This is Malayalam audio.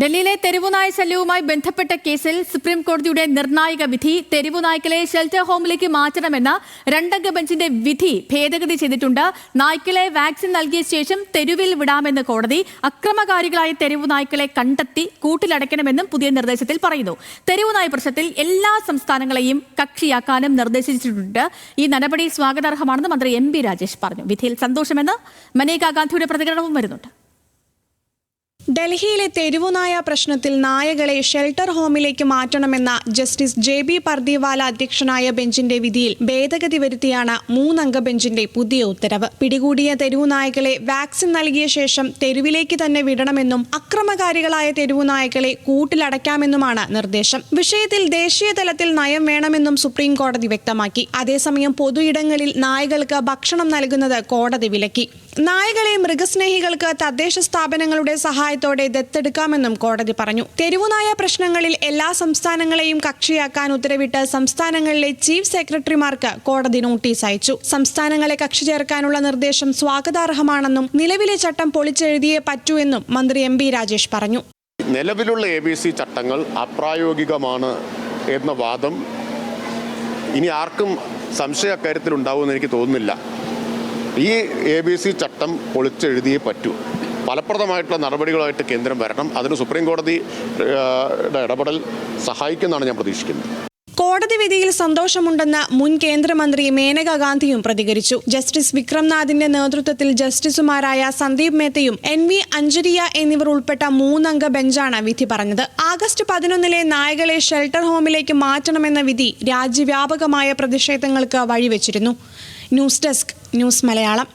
ഡൽഹിയിലെ തെരുവുനായ ശല്യവുമായി ബന്ധപ്പെട്ട കേസിൽ സുപ്രീം കോടതിയുടെ നിർണായക വിധി തെരുവുനായ്ക്കളെ ഷെൽട്ടർ ഹോമിലേക്ക് മാറ്റണമെന്ന രണ്ടംഗ ബെഞ്ചിന്റെ വിധി ഭേദഗതി ചെയ്തിട്ടുണ്ട്. നായ്ക്കളെ വാക്സിൻ നൽകിയ ശേഷം തെരുവിൽ വിടാമെന്ന് കോടതി. അക്രമകാരികളായ തെരുവുനായ്ക്കളെ കണ്ടെത്തി കൂട്ടിലടയ്ക്കണമെന്നും പുതിയ നിർദ്ദേശത്തിൽ പറയുന്നു. തെരുവുനായ പ്രശ്നത്തിൽ എല്ലാ സംസ്ഥാനങ്ങളെയും കക്ഷിയാക്കാനും നിർദ്ദേശിച്ചിട്ടുണ്ട്. ഈ നടപടി സ്വാഗതാർഹമാണെന്ന് മന്ത്രി എം ബി രാജേഷ് പറഞ്ഞു. വിധിയിൽ സന്തോഷമെന്ന് മനേകാ ഗാന്ധിയുടെ പ്രതികരണവും വരുന്നുണ്ട്. ഡൽഹിയിലെ തെരുവുനായ പ്രശ്നത്തിൽ നായകളെ ഷെൽട്ടർ ഹോമിലേക്ക് മാറ്റണമെന്ന ജസ്റ്റിസ് JB പർദിവാല അധ്യക്ഷനായ ബെഞ്ചിന്റെ വിധിയിൽ ഭേദഗതി വരുത്തിയാണ് 3-അംഗ ബെഞ്ചിന്റെ പുതിയ ഉത്തരവ്. പിടികൂടിയ തെരുവുനായകളെ വാക്സിൻ നൽകിയ ശേഷം തെരുവിലേക്ക് തന്നെ വിടണമെന്നും അക്രമകാരികളായ തെരുവുനായകളെ കൂട്ടിലടയ്ക്കാമെന്നുമാണ് നിർദ്ദേശം. വിഷയത്തിൽ ദേശീയ തലത്തിൽ നയം വേണമെന്നും സുപ്രീം കോടതി വ്യക്തമാക്കി. അതേസമയം പൊതു ഇടങ്ങളിൽ നായകൾക്ക് ഭക്ഷണം നൽകുന്നത് കോടതി വിലക്കി. നായകളെ മൃഗസ്നേഹികൾക്ക് തദ്ദേശ സ്ഥാപനങ്ങളുടെ സഹായത്തോടെ ദത്തെടുക്കാമെന്നും കോടതി പറഞ്ഞു. തെരുവുനായ പ്രശ്നങ്ങളിൽ എല്ലാ സംസ്ഥാനങ്ങളെയും കക്ഷിയാക്കാൻ ഉത്തരവിട്ട് സംസ്ഥാനങ്ങളിലെ ചീഫ് സെക്രട്ടറിമാർക്ക് കോടതി നോട്ടീസ് അയച്ചു. സംസ്ഥാനങ്ങളെ കക്ഷി ചേർക്കാനുള്ള നിർദ്ദേശം സ്വാഗതാർഹമാണെന്നും നിലവിലെ ചട്ടം പൊളിച്ചെഴുതിയേ പറ്റൂ എന്നും മന്ത്രി എം ബി രാജേഷ് പറഞ്ഞു. നിലവിലുള്ള ABC ചട്ടങ്ങൾ അപ്രായോഗികമാണ് എന്ന വാദം ഇനി ആർക്കും സംശയ അക്കാര്യത്തിൽ ഉണ്ടാവുമെന്ന് എനിക്ക് തോന്നുന്നില്ല. ഈ ABC ചട്ടം പൊളിച്ചെഴുതിയേ പറ്റൂ. ഫലപ്രദമായിട്ടുള്ള നടപടികളുമായിട്ട് കേന്ദ്രം വരണം. അതിന് സുപ്രീം കോടതിയുടെ ഇടപെടൽ സഹായിക്കുമെന്നാണ് ഞാൻ പ്രതീക്ഷിക്കുന്നത്. കോടതി വിധിയിൽ സന്തോഷമുണ്ടെന്ന് മുൻ കേന്ദ്രമന്ത്രി മേനകാ ഗാന്ധിയും പ്രതികരിച്ചു. ജസ്റ്റിസ് വിക്രംനാഥിന്റെ നേതൃത്വത്തിൽ ജസ്റ്റിസുമാരായ സന്ദീപ് മേത്തയും NV അഞ്ജരിയ എന്നിവർ ഉൾപ്പെട്ട 3-അംഗ ബെഞ്ചാണ് വിധി പറഞ്ഞത്. ആഗസ്റ്റ് 11 നായകളെ ഷെൽട്ടർ ഹോമിലേക്ക് മാറ്റണമെന്ന വിധി രാജ്യവ്യാപകമായ പ്രതിഷേധങ്ങൾക്ക് വഴിവെച്ചിരുന്നു. News desk news Malayalam.